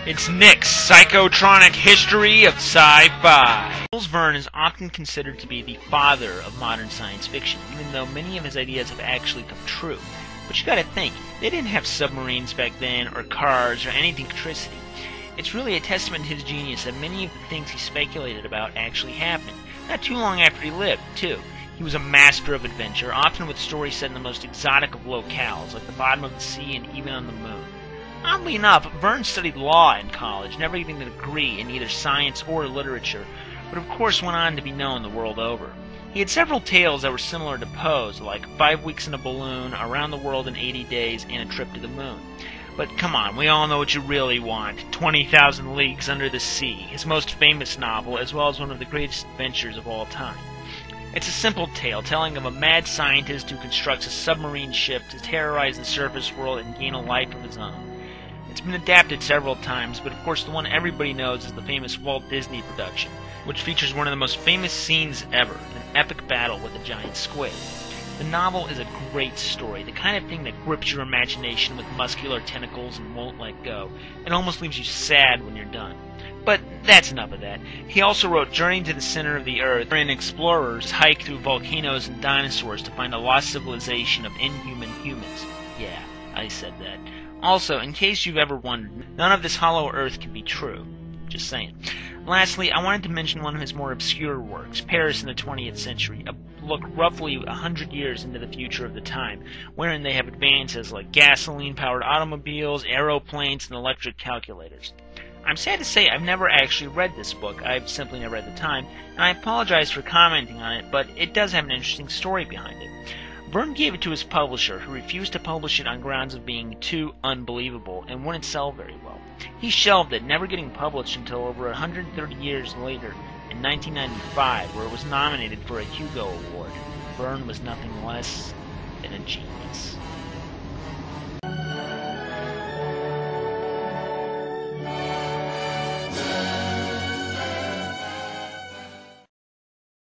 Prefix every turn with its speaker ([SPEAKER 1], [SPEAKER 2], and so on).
[SPEAKER 1] It's Nick's Psychotonic History of Sci-Fi. Jules Verne is often considered to be the father of modern science fiction, even though many of his ideas have actually come true. But you gotta think, they didn't have submarines back then, or cars, or anything electricity. It's really a testament to his genius that many of the things he speculated about actually happened, not too long after he lived, too. He was a master of adventure, often with stories set in the most exotic of locales, like the bottom of the sea and even on the moon. Oddly enough, Verne studied law in college, never getting a degree in either science or literature, but of course went on to be known the world over. He had several tales that were similar to Poe's, like 5 weeks in a balloon, Around the World in 80 Days, and A Trip to the Moon. But come on, we all know what you really want. 20,000 Leagues Under the Sea, his most famous novel, as well as one of the greatest adventures of all time. It's a simple tale telling of a mad scientist who constructs a submarine ship to terrorize the surface world and gain a life of his own. It's been adapted several times, but of course the one everybody knows is the famous Walt Disney production, which features one of the most famous scenes ever, an epic battle with a giant squid. The novel is a great story, the kind of thing that grips your imagination with muscular tentacles and won't let go. It almost leaves you sad when you're done. But that's enough of that. He also wrote Journey to the Center of the Earth, wherein explorers hike through volcanoes and dinosaurs to find a lost civilization of inhuman humans. Yeah, I said that. Also, in case you've ever wondered, none of this Hollow Earth can be true. Just saying. Lastly, I wanted to mention one of his more obscure works, Paris in the 20th Century, a look roughly 100 years into the future of the time, wherein they have advances like gasoline-powered automobiles, aeroplanes, and electric calculators. I'm sad to say I've never actually read this book. I've simply never had the time, and I apologize for commenting on it, but it does have an interesting story behind it. Verne gave it to his publisher, who refused to publish it on grounds of being too unbelievable and wouldn't sell very well. He shelved it, never getting published until over 130 years later, in 1995, where it was nominated for a Hugo Award. Verne was nothing less than a genius.